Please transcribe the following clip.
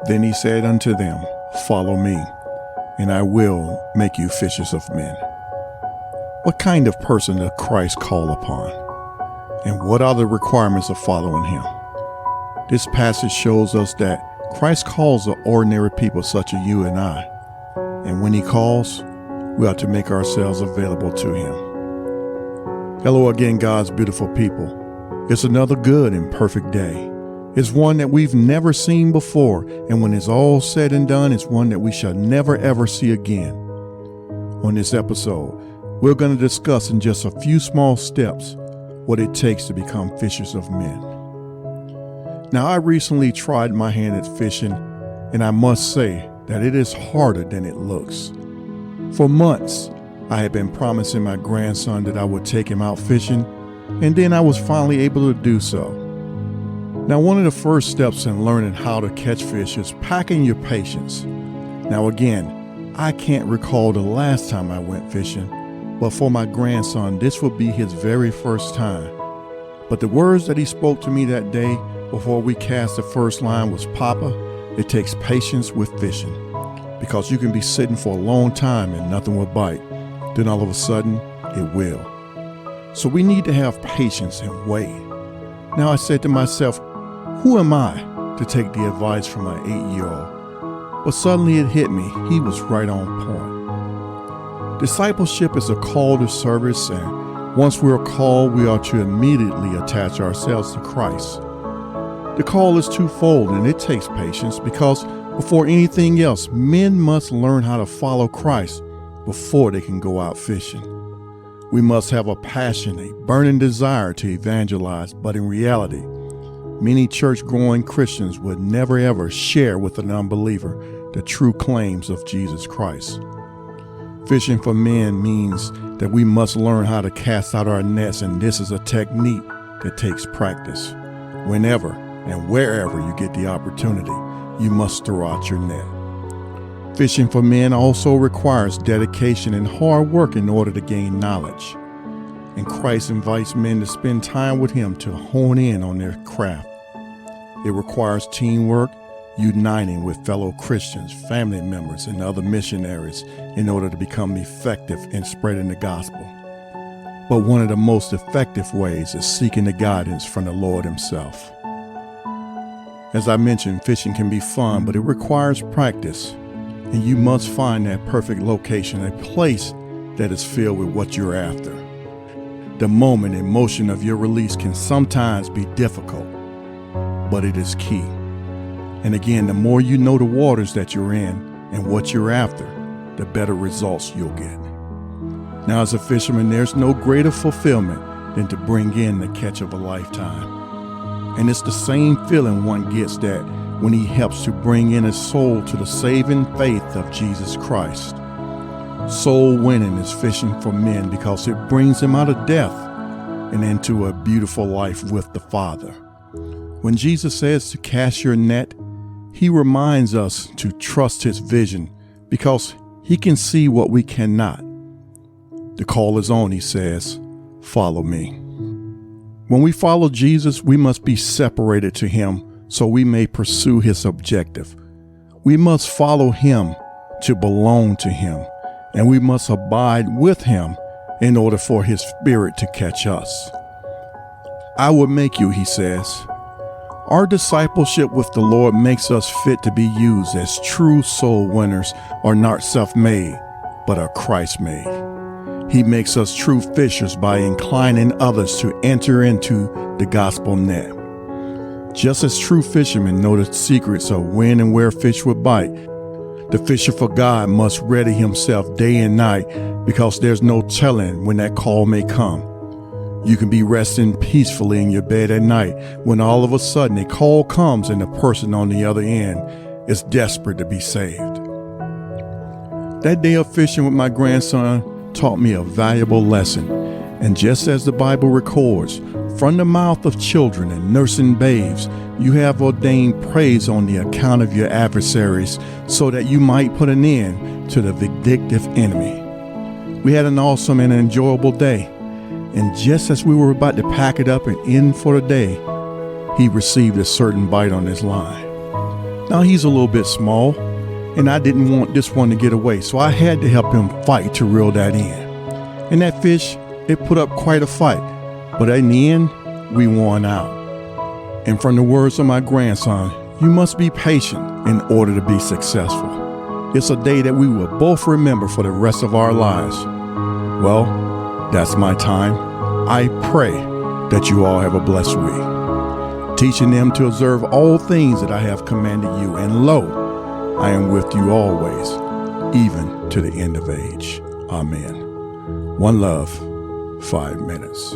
Then he said unto them, Follow me, and I will make you fishers of men. What kind of person does Christ call upon? And what are the requirements of following him? This passage shows us that Christ calls the ordinary people such as you and I. And when he calls, we ought to make ourselves available to him. Hello again, God's beautiful people. It's another good and perfect day. It's one that we've never seen before, and when it's all said and done, it's one that we shall never ever see again. On this episode, we're going to discuss in just a few small steps what it takes to become fishers of men. Now, I recently tried my hand at fishing, and I must say that it is harder than it looks. For months, I had been promising my grandson that I would take him out fishing, and then I was finally able to do so. Now, one of the first steps in learning how to catch fish is packing your patience. Now, again, I can't recall the last time I went fishing, but for my grandson, this would be his very first time. But the words that he spoke to me that day before we cast the first line was, Papa, it takes patience with fishing, because you can be sitting for a long time and nothing will bite. Then all of a sudden, it will. So we need to have patience and wait. Now, I said to myself, who am I to take the advice from an 8-year-old? But suddenly it hit me. He was right on point. Discipleship is a call to service, and once we're called, we are to immediately attach ourselves to Christ. The call is twofold, and it takes patience because before anything else, men must learn how to follow Christ before they can go out fishing. We must have a passion, a burning desire to evangelize, but in reality, many church-going Christians would never ever share with an unbeliever the true claims of Jesus Christ. Fishing for men means that we must learn how to cast out our nets, and this is a technique that takes practice. Whenever and wherever you get the opportunity, you must throw out your net. Fishing for men also requires dedication and hard work in order to gain knowledge. And Christ invites men to spend time with him to hone in on their craft. It requires teamwork, uniting with fellow Christians, family members, and other missionaries in order to become effective in spreading the gospel. But one of the most effective ways is seeking the guidance from the Lord himself. As I mentioned, fishing can be fun, but it requires practice. And you must find that perfect location, a place that is filled with what you're after. The moment and motion of your release can sometimes be difficult, but it is key. And again, the more you know the waters that you're in and what you're after, the better results you'll get. Now, as a fisherman, there's no greater fulfillment than to bring in the catch of a lifetime. And it's the same feeling one gets that when he helps to bring in a soul to the saving faith of Jesus Christ. Soul winning is fishing for men because it brings them out of death and into a beautiful life with the Father. When Jesus says to cast your net, he reminds us to trust his vision because he can see what we cannot. The call is on, he says, follow me. When we follow Jesus, we must be separated to him so we may pursue his objective. We must follow him to belong to him, and we must abide with him in order for his spirit to catch us. I will make you, he says. Our discipleship with the Lord makes us fit to be used as true soul winners are not self-made, but are Christ-made. He makes us true fishers by inclining others to enter into the gospel net. Just as true fishermen know the secrets of when and where fish will bite, the fisher for God must ready himself day and night because there's no telling when that call may come. You can be resting peacefully in your bed at night when all of a sudden a call comes and the person on the other end is desperate to be saved. That day of fishing with my grandson taught me a valuable lesson. And just as the Bible records, from the mouth of children and nursing babes, you have ordained praise on the account of your adversaries so that you might put an end to the vindictive enemy. We had an awesome and enjoyable day. And just as we were about to pack it up and end for the day, he received a certain bite on his line. Now he's a little bit small, and I didn't want this one to get away, so I had to help him fight to reel that in. And that fish, it put up quite a fight, but in the end, we won out. And from the words of my grandson, you must be patient in order to be successful. It's a day that we will both remember for the rest of our lives. Well, that's my time. I pray that you all have a blessed week, teaching them to observe all things that I have commanded you. And lo, I am with you always, even to the end of age. Amen. One love, 5 minutes.